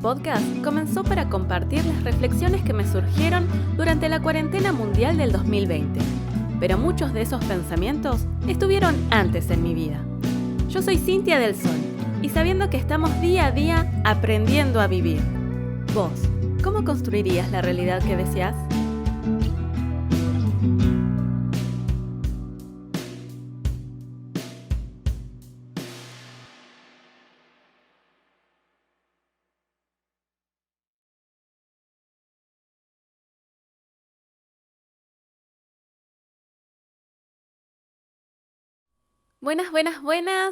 podcast comenzó para compartir las reflexiones que me surgieron durante la cuarentena mundial del 2020, pero muchos de esos pensamientos estuvieron antes en mi vida. Yo soy Cintia del Sol, y sabiendo que estamos día a día aprendiendo a vivir, vos, ¿cómo construirías la realidad que deseas?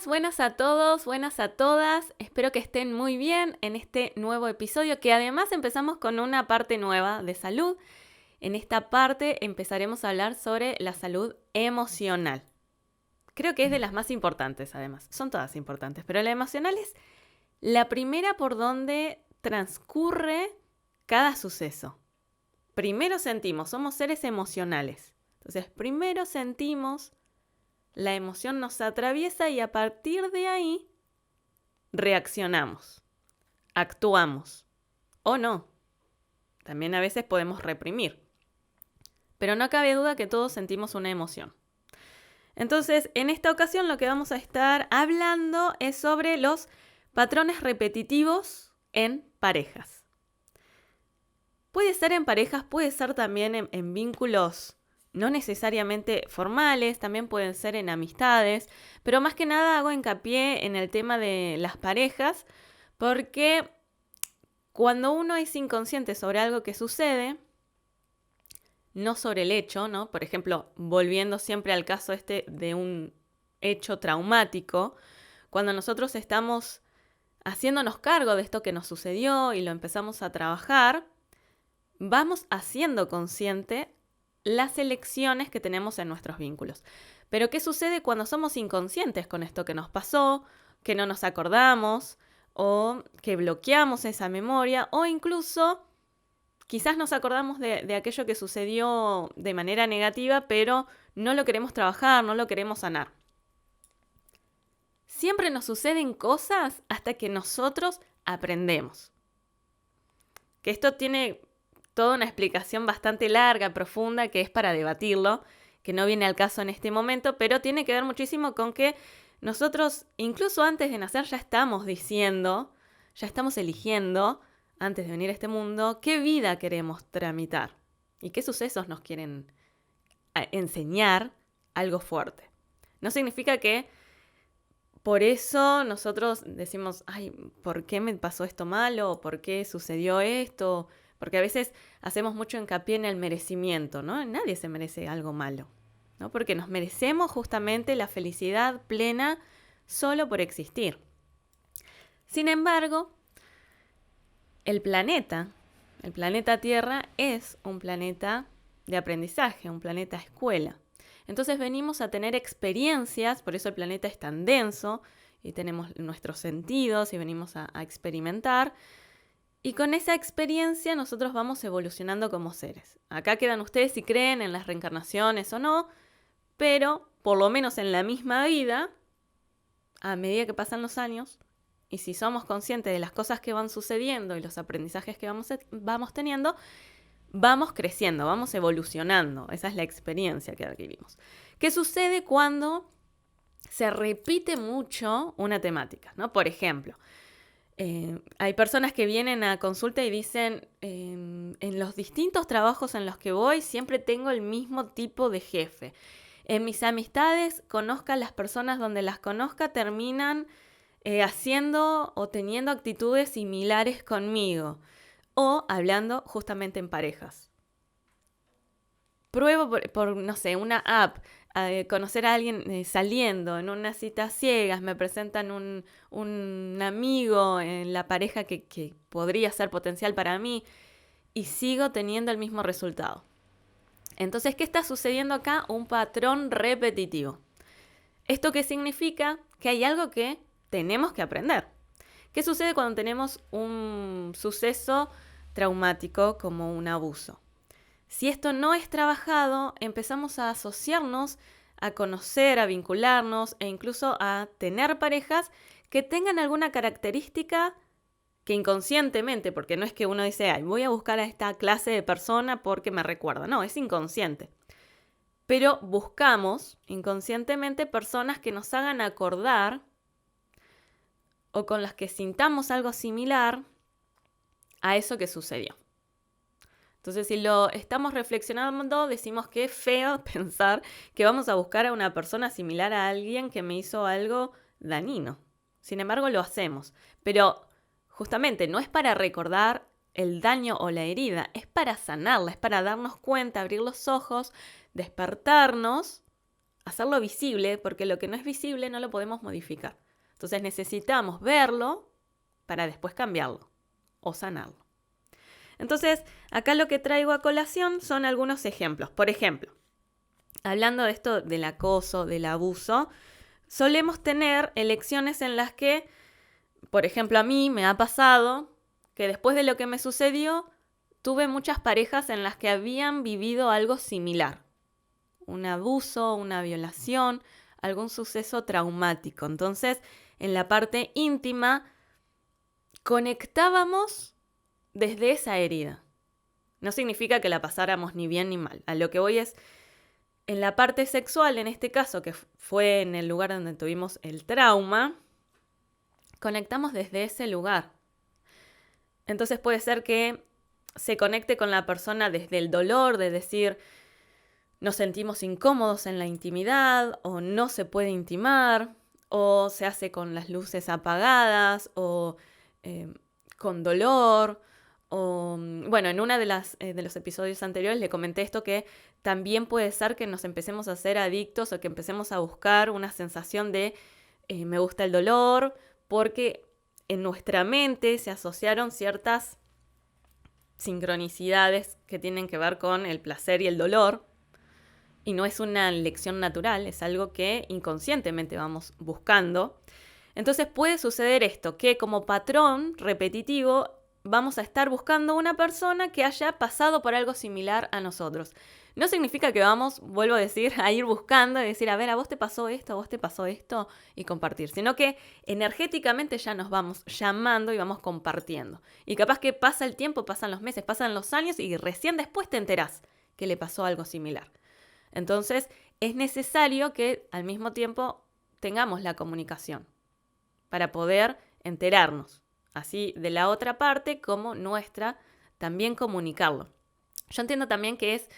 Buenas a todos, buenas a todas. Espero que estén muy bien en este nuevo episodio, que además empezamos con una parte nueva de salud. En esta parte empezaremos a hablar sobre la salud emocional. Creo que es de las más importantes, además. Son todas importantes, pero la emocional es la primera por donde transcurre cada suceso. Primero sentimos, somos seres emocionales. Entonces, primero sentimos, la emoción nos atraviesa y a partir de ahí reaccionamos, actuamos o no. También a veces podemos reprimir, pero no cabe duda que todos sentimos una emoción. Entonces, en esta ocasión lo que vamos a estar hablando es sobre los patrones repetitivos en parejas. Puede ser en parejas, puede ser también en vínculos no necesariamente formales, también pueden ser en amistades, pero más que nada hago hincapié en el tema de las parejas, porque cuando uno es inconsciente sobre algo que sucede, no sobre el hecho, ¿no? Por ejemplo, volviendo siempre al caso de un hecho traumático, cuando nosotros estamos haciéndonos cargo de esto que nos sucedió y lo empezamos a trabajar, vamos haciendo consciente las elecciones que tenemos en nuestros vínculos. Pero ¿qué sucede cuando somos inconscientes con esto que nos pasó, que no nos acordamos o que bloqueamos esa memoria o incluso quizás nos acordamos de aquello que sucedió de manera negativa, pero no lo queremos trabajar, no lo queremos sanar? Siempre nos suceden cosas hasta que nosotros aprendemos. Que esto tiene toda una explicación bastante larga, profunda, que es para debatirlo, que no viene al caso en este momento, pero tiene que ver muchísimo con que nosotros, incluso antes de nacer, ya estamos diciendo, ya estamos eligiendo, antes de venir a este mundo, qué vida queremos tramitar y qué sucesos nos quieren enseñar algo fuerte. No significa que por eso nosotros decimos, ay, ¿por qué me pasó esto malo? ¿Por qué sucedió esto? Porque a veces hacemos mucho hincapié en el merecimiento, ¿no? Nadie se merece algo malo, ¿no? Porque nos merecemos justamente la felicidad plena solo por existir. Sin embargo, el planeta Tierra es un planeta de aprendizaje, un planeta escuela. Entonces venimos a tener experiencias, por eso el planeta es tan denso, y tenemos nuestros sentidos y venimos a experimentar. Y con esa experiencia nosotros vamos evolucionando como seres. Acá quedan ustedes si creen en las reencarnaciones o no, pero por lo menos en la misma vida, a medida que pasan los años, y si somos conscientes de las cosas que van sucediendo y los aprendizajes que vamos teniendo, vamos creciendo, vamos evolucionando. Esa es la experiencia que adquirimos. ¿Qué sucede cuando se repite mucho una temática, ¿no? Por ejemplo, hay personas que vienen a consulta y dicen, en los distintos trabajos en los que voy siempre tengo el mismo tipo de jefe. En mis amistades, conozca a las personas donde las conozca, terminan haciendo o teniendo actitudes similares conmigo. O hablando justamente en parejas. Pruebo por no sé, una app, conocer a alguien saliendo en una cita ciegas, me presentan un amigo en la pareja que podría ser potencial para mí y sigo teniendo el mismo resultado. Entonces, ¿qué está sucediendo acá? Un patrón repetitivo. ¿Esto qué significa? Que hay algo que tenemos que aprender. ¿Qué sucede cuando tenemos un suceso traumático como un abuso? Si esto no es trabajado, empezamos a asociarnos, a conocer, a vincularnos e incluso a tener parejas que tengan alguna característica que inconscientemente, porque no es que uno dice, ay, voy a buscar a esta clase de persona porque me recuerda. No, es inconsciente. Pero buscamos inconscientemente personas que nos hagan acordar o con las que sintamos algo similar a eso que sucedió. Entonces, si lo estamos reflexionando, decimos que es feo pensar que vamos a buscar a una persona similar a alguien que me hizo algo dañino. Sin embargo, lo hacemos. Pero justamente no es para recordar el daño o la herida, es para sanarla, es para darnos cuenta, abrir los ojos, despertarnos, hacerlo visible, porque lo que no es visible no lo podemos modificar. Entonces necesitamos verlo para después cambiarlo o sanarlo. Entonces, acá lo que traigo a colación son algunos ejemplos. Por ejemplo, hablando de esto del acoso, del abuso, solemos tener elecciones en las que, por ejemplo, a mí me ha pasado que después de lo que me sucedió, tuve muchas parejas en las que habían vivido algo similar. Un abuso, una violación, algún suceso traumático. Entonces, en la parte íntima, conectábamos desde esa herida. No significa que la pasáramos ni bien ni mal. A lo que voy es, en la parte sexual, en este caso, que fue en el lugar donde tuvimos el trauma, conectamos desde ese lugar. Entonces puede ser que se conecte con la persona desde el dolor, de decir, nos sentimos incómodos en la intimidad, o no se puede intimar, o se hace con las luces apagadas, o con dolor, o bueno, en una de los episodios anteriores le comenté esto, que también puede ser que nos empecemos a ser adictos o que empecemos a buscar una sensación de me gusta el dolor, porque en nuestra mente se asociaron ciertas sincronicidades que tienen que ver con el placer y el dolor, y no es una elección natural, es algo que inconscientemente vamos buscando. Entonces puede suceder esto, que como patrón repetitivo vamos a estar buscando una persona que haya pasado por algo similar a nosotros. No significa que vamos, vuelvo a decir, a ir buscando y decir, a ver, a vos te pasó esto, a vos te pasó esto, y compartir, sino que energéticamente ya nos vamos llamando y vamos compartiendo. Y capaz que pasa el tiempo, pasan los meses, pasan los años y recién después te enterás que le pasó algo similar. Entonces, es necesario que al mismo tiempo tengamos la comunicación para poder enterarnos, así de la otra parte como nuestra, también comunicarlo. Yo entiendo también que es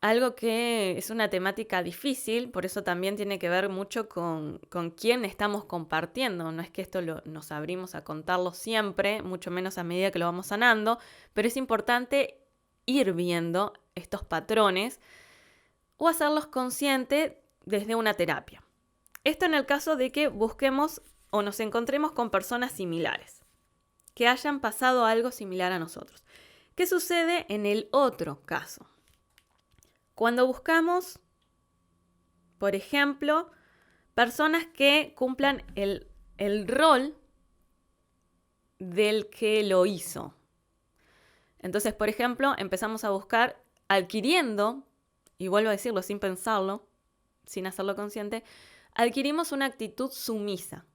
algo que es una temática difícil, por eso también tiene que ver mucho con quién estamos compartiendo. No es que esto nos abrimos a contarlo siempre, mucho menos a medida que lo vamos sanando, pero es importante ir viendo estos patrones o hacerlos conscientes desde una terapia. Esto en el caso de que busquemos o nos encontremos con personas similares, que hayan pasado algo similar a nosotros. ¿Qué sucede en el otro caso? Cuando buscamos, por ejemplo, personas que cumplan el rol del que lo hizo. Entonces, por ejemplo, empezamos a buscar adquiriendo, y vuelvo a decirlo sin pensarlo, sin hacerlo consciente, adquirimos una actitud sumisa.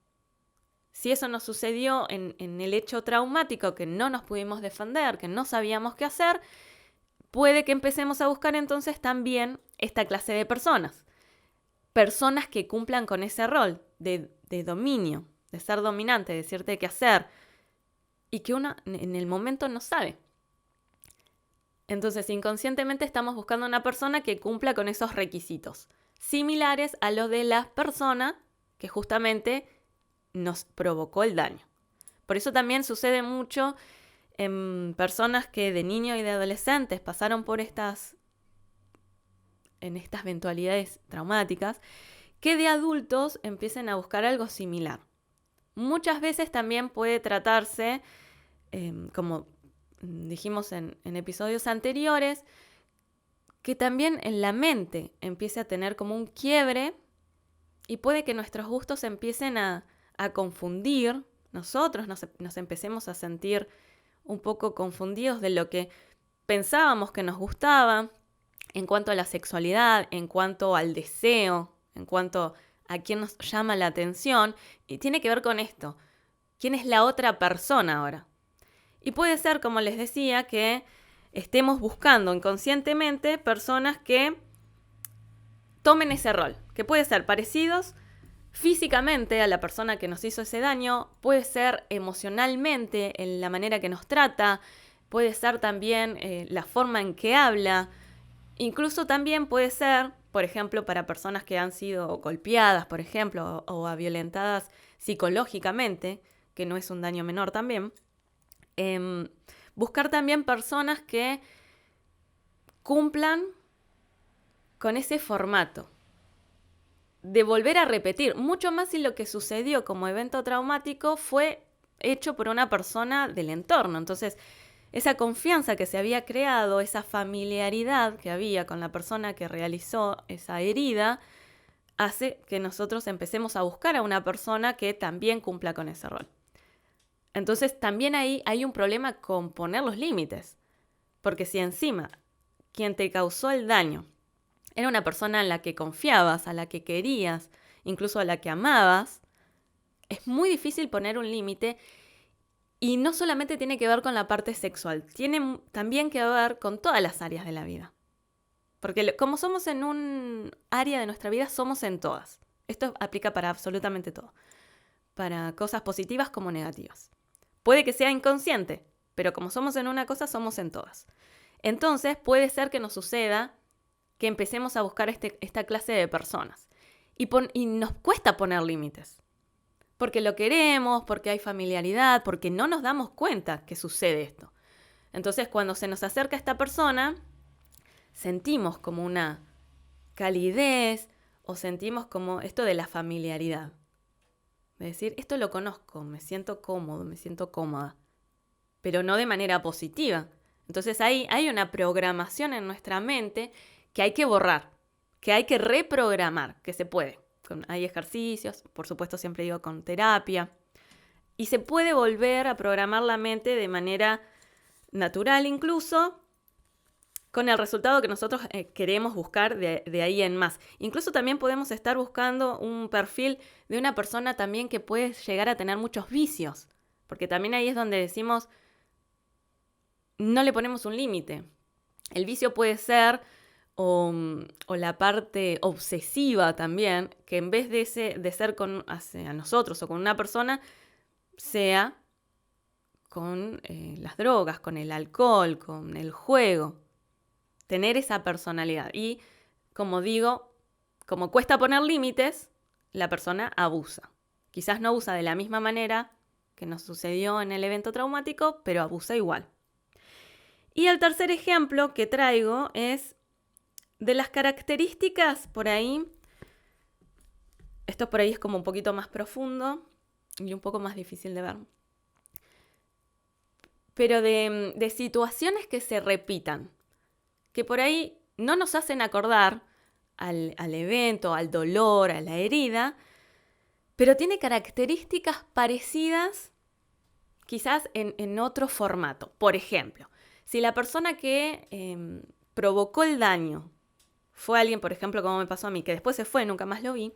Si eso nos sucedió en el hecho traumático, que no nos pudimos defender, que no sabíamos qué hacer, puede que empecemos a buscar entonces también esta clase de personas. Personas que cumplan con ese rol de dominio, de ser dominante, de decirte qué hacer, y que uno en el momento no sabe. Entonces, inconscientemente estamos buscando una persona que cumpla con esos requisitos, similares a los de la persona que justamente nos provocó el daño. Por eso también sucede mucho en personas que de niños y de adolescentes pasaron por estas eventualidades traumáticas, que de adultos empiecen a buscar algo similar. Muchas veces también puede tratarse, como dijimos en episodios anteriores, que también en la mente empiece a tener como un quiebre y puede que nuestros gustos empiecen a confundir, nosotros nos empecemos a sentir un poco confundidos de lo que pensábamos que nos gustaba en cuanto a la sexualidad, en cuanto al deseo, en cuanto a quién nos llama la atención, y tiene que ver con esto. quién es la otra persona ahora. Y puede ser, como les decía, que estemos buscando inconscientemente personas que tomen ese rol, que puede ser parecidos físicamente a la persona que nos hizo ese daño, puede ser emocionalmente en la manera que nos trata, puede ser también la forma en que habla, incluso también puede ser, por ejemplo, para personas que han sido golpeadas, por ejemplo, o violentadas psicológicamente, que no es un daño menor también, buscar también personas que cumplan con ese formato de volver a repetir, mucho más si lo que sucedió como evento traumático fue hecho por una persona del entorno. Entonces, esa confianza que se había creado, esa familiaridad que había con la persona que realizó esa herida, hace que nosotros empecemos a buscar a una persona que también cumpla con ese rol. Entonces, también ahí hay un problema con poner los límites, porque si encima quien te causó el daño era una persona en la que confiabas, a la que querías, incluso a la que amabas, es muy difícil poner un límite. Y no solamente tiene que ver con la parte sexual, tiene también que ver con todas las áreas de la vida. Porque como somos en un área de nuestra vida, somos en todas. Esto aplica para absolutamente todo. Para cosas positivas como negativas. Puede que sea inconsciente, pero como somos en una cosa, somos en todas. Entonces puede ser que nos suceda que empecemos a buscar esta clase de personas. Y nos cuesta poner límites. Porque lo queremos, porque hay familiaridad, porque no nos damos cuenta que sucede esto. Entonces, cuando se nos acerca esta persona, sentimos como una calidez o sentimos como esto de la familiaridad. Es decir, esto lo conozco, me siento cómodo, me siento cómoda, pero no de manera positiva. Entonces, ahí hay una programación en nuestra mente que hay que borrar, que hay que reprogramar, que se puede. Hay ejercicios, por supuesto siempre digo con terapia, y se puede volver a programar la mente de manera natural incluso, con el resultado que nosotros queremos buscar de ahí en más. Incluso también podemos estar buscando un perfil de una persona también que puede llegar a tener muchos vicios, porque también ahí es donde decimos, no le ponemos un límite. El vicio puede ser o la parte obsesiva también, que en vez de ser hacia nosotros o con una persona, sea con las drogas, con el alcohol, con el juego. Tener esa personalidad. Y, como digo, como cuesta poner límites, la persona abusa. Quizás no abusa de la misma manera que nos sucedió en el evento traumático, pero abusa igual. Y el tercer ejemplo que traigo es de las características por ahí, esto por ahí es como un poquito más profundo y un poco más difícil de ver, pero de situaciones que se repitan, que por ahí no nos hacen acordar al evento, al dolor, a la herida, pero tiene características parecidas quizás en otro formato. Por ejemplo, si la persona que provocó el daño fue alguien, por ejemplo, como me pasó a mí, que después se fue, nunca más lo vi,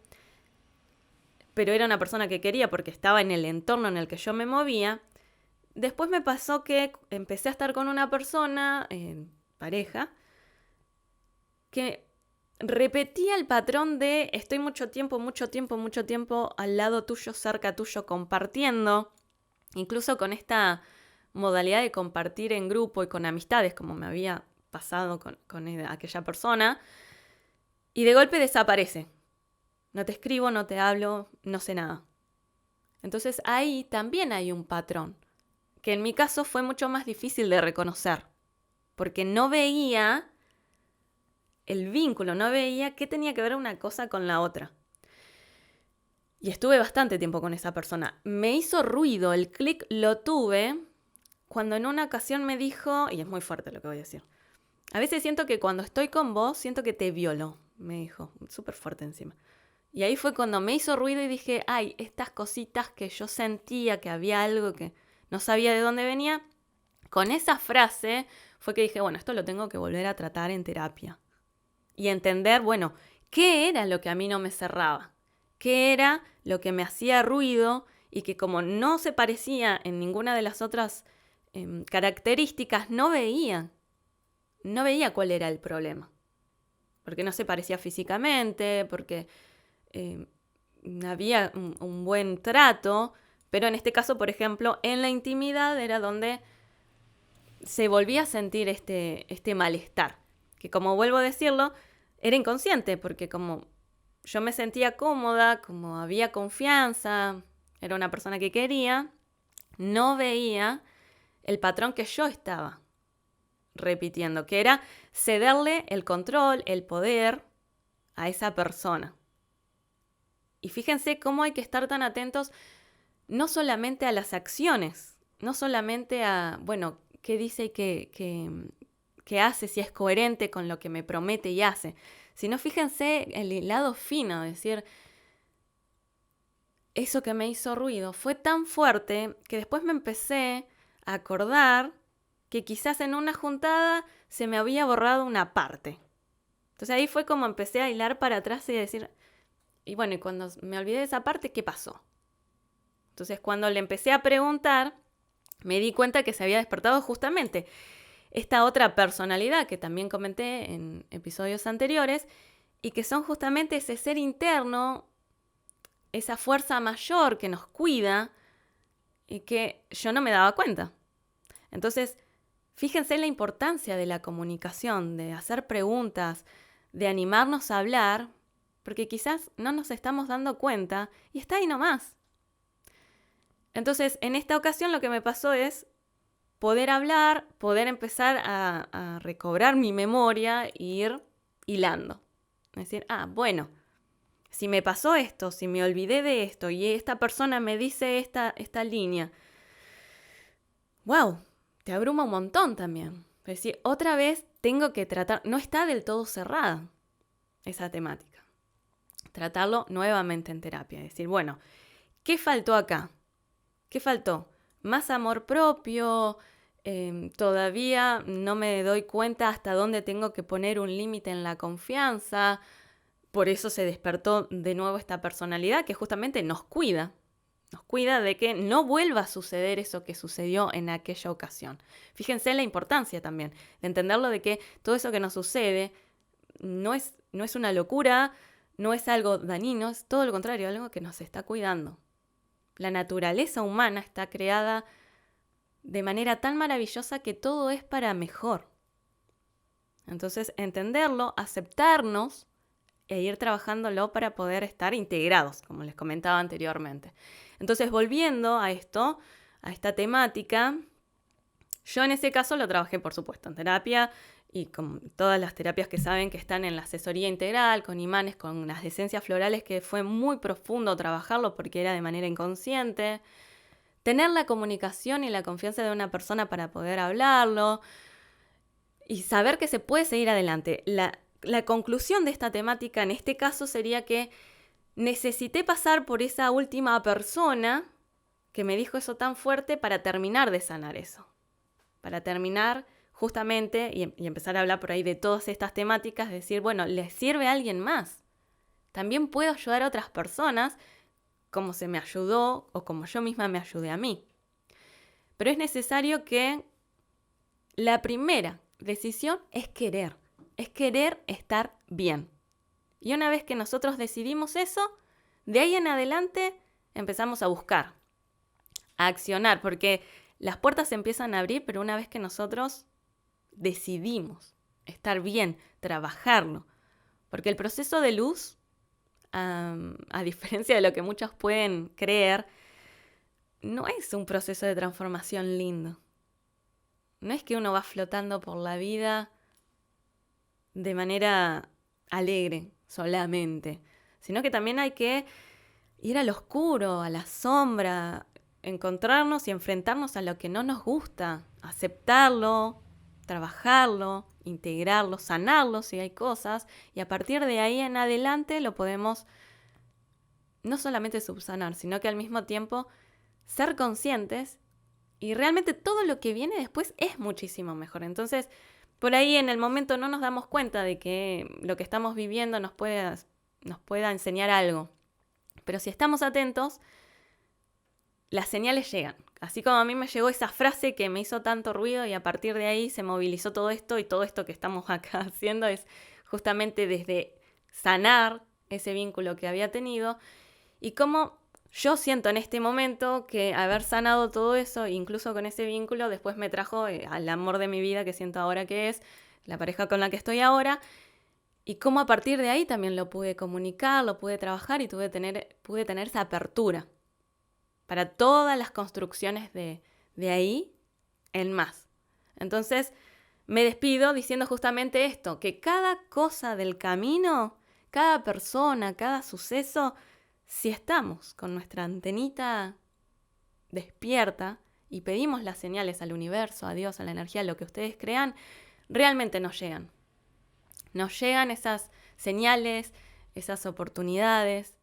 pero era una persona que quería porque estaba en el entorno en el que yo me movía, después me pasó que empecé a estar con una persona, pareja, que repetía el patrón de estoy mucho tiempo al lado tuyo, cerca tuyo, compartiendo, incluso con esta modalidad de compartir en grupo y con amistades, como me había pasado con aquella persona, y de golpe desaparece. No te escribo, no te hablo, no sé nada. Entonces ahí también hay un patrón, que en mi caso fue mucho más difícil de reconocer, porque no veía el vínculo, no veía qué tenía que ver una cosa con la otra. Y estuve bastante tiempo con esa persona. Me hizo ruido, el clic lo tuve cuando en una ocasión me dijo, y es muy fuerte lo que voy a decir, a veces siento que cuando estoy con vos, siento que te violo, me dijo, súper fuerte encima. Y ahí fue cuando me hizo ruido y dije, ay, estas cositas que yo sentía, que había algo que no sabía de dónde venía, con esa frase fue que dije, bueno, esto lo tengo que volver a tratar en terapia. Y entender, bueno, qué era lo que a mí no me cerraba, qué era lo que me hacía ruido y que como no se parecía en ninguna de las otras características, no veía cuál era el problema. Porque no se parecía físicamente, porque había un buen trato, pero en este caso, por ejemplo, en la intimidad era donde se volvía a sentir este malestar, que como vuelvo a decirlo, era inconsciente, porque como yo me sentía cómoda, como había confianza, era una persona que quería, no veía el patrón que yo estaba repitiendo, que era cederle el control, el poder a esa persona. Y fíjense cómo hay que estar tan atentos no solamente a las acciones, no solamente a, bueno, qué dice que hace, si es coherente con lo que me promete y hace, sino fíjense el lado fino, es decir, eso que me hizo ruido fue tan fuerte que después me empecé a acordar que quizás en una juntada se me había borrado una parte. Entonces ahí fue como empecé a hilar para atrás y decir, y bueno, y cuando me olvidé de esa parte, ¿qué pasó? Entonces cuando le empecé a preguntar, me di cuenta que se había despertado justamente esta otra personalidad que también comenté en episodios anteriores y que son justamente ese ser interno, esa fuerza mayor que nos cuida y que yo no me daba cuenta. Entonces, fíjense la importancia de la comunicación, de hacer preguntas, de animarnos a hablar, porque quizás no nos estamos dando cuenta y está ahí nomás. Entonces, en esta ocasión lo que me pasó es poder hablar, poder empezar a recobrar mi memoria e ir hilando. Es decir, bueno, si me pasó esto, si me olvidé de esto y esta persona me dice esta línea, wow, te abruma un montón también. Es decir, otra vez tengo que tratar, no está del todo cerrada esa temática. Tratarlo nuevamente en terapia. Es decir, bueno, ¿qué faltó acá? ¿Qué faltó? Más amor propio, todavía no me doy cuenta hasta dónde tengo que poner un límite en la confianza. Por eso se despertó de nuevo esta personalidad que justamente nos cuida de que no vuelva a suceder eso que sucedió en aquella ocasión. Fíjense en la importancia también de entenderlo, de que todo eso que nos sucede no es una locura, no es algo dañino, es todo lo contrario, algo que nos está cuidando. La naturaleza humana está creada de manera tan maravillosa que todo es para mejor. Entonces, entenderlo, aceptarnos e ir trabajándolo para poder estar integrados, como les comentaba anteriormente. Entonces, volviendo a esto, a esta temática, yo en ese caso lo trabajé, por supuesto, en terapia y con todas las terapias que saben que están en la asesoría integral, con imanes, con las esencias florales, que fue muy profundo trabajarlo porque era de manera inconsciente. Tener la comunicación y la confianza de una persona para poder hablarlo y saber que se puede seguir adelante. La conclusión de esta temática en este caso sería que necesité pasar por esa última persona que me dijo eso tan fuerte para terminar de sanar eso. Para terminar justamente y empezar a hablar por ahí de todas estas temáticas, decir, bueno, ¿les sirve a alguien más? También puedo ayudar a otras personas como se me ayudó o como yo misma me ayudé a mí. Pero es necesario que la primera decisión es querer estar bien. Y una vez que nosotros decidimos eso, de ahí en adelante empezamos a buscar, a accionar, porque las puertas se empiezan a abrir, pero una vez que nosotros decidimos estar bien, trabajarlo, porque el proceso de luz, a diferencia de lo que muchos pueden creer, no es un proceso de transformación lindo. No es que uno va flotando por la vida de manera alegre solamente, sino que también hay que ir al oscuro, a la sombra, encontrarnos y enfrentarnos a lo que no nos gusta, aceptarlo, trabajarlo, integrarlo, sanarlo si hay cosas, y a partir de ahí en adelante lo podemos no solamente subsanar, sino que al mismo tiempo ser conscientes y realmente todo lo que viene después es muchísimo mejor. Entonces, por ahí en el momento no nos damos cuenta de que lo que estamos viviendo nos pueda enseñar algo. Pero si estamos atentos, las señales llegan. Así como a mí me llegó esa frase que me hizo tanto ruido y a partir de ahí se movilizó todo esto, y todo esto que estamos acá haciendo es justamente desde sanar ese vínculo que había tenido, y cómo yo siento en este momento que haber sanado todo eso, incluso con ese vínculo, después me trajo al amor de mi vida que siento ahora, que es la pareja con la que estoy ahora, y cómo a partir de ahí también lo pude comunicar, lo pude trabajar y pude tener esa apertura para todas las construcciones de ahí en más. Entonces me despido diciendo justamente esto, que cada cosa del camino, cada persona, cada suceso, si estamos con nuestra antenita despierta y pedimos las señales al universo, a Dios, a la energía, a lo que ustedes crean, realmente nos llegan. Nos llegan esas señales, esas oportunidades,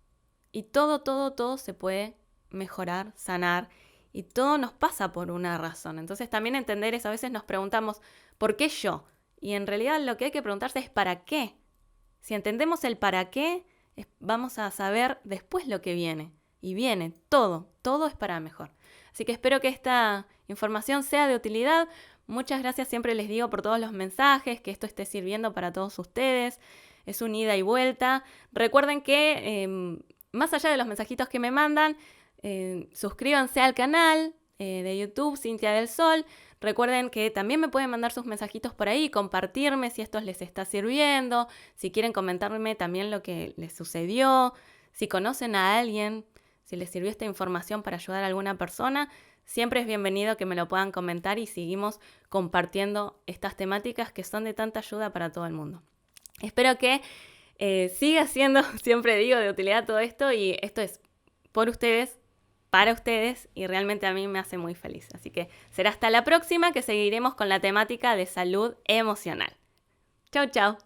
y todo se puede mejorar, sanar, y todo nos pasa por una razón. Entonces también entender eso, a veces nos preguntamos, ¿por qué yo? Y en realidad lo que hay que preguntarse es ¿para qué? Si entendemos el para qué, vamos a saber después lo que viene. Y viene todo es para mejor. Así que espero que esta información sea de utilidad. Muchas gracias, siempre les digo, por todos los mensajes, que esto esté sirviendo para todos ustedes. Es un ida y vuelta. Recuerden que más allá de los mensajitos que me mandan, suscríbanse al canal de YouTube Cintia del Sol. Recuerden que también me pueden mandar sus mensajitos por ahí, compartirme si esto les está sirviendo, si quieren comentarme también lo que les sucedió, si conocen a alguien, si les sirvió esta información para ayudar a alguna persona. Siempre es bienvenido que me lo puedan comentar y seguimos compartiendo estas temáticas que son de tanta ayuda para todo el mundo. Espero que siga siendo, siempre digo, de utilidad todo esto, y esto es por ustedes, para ustedes, y realmente a mí me hace muy feliz. Así que será hasta la próxima, que seguiremos con la temática de salud emocional. Chau, chau.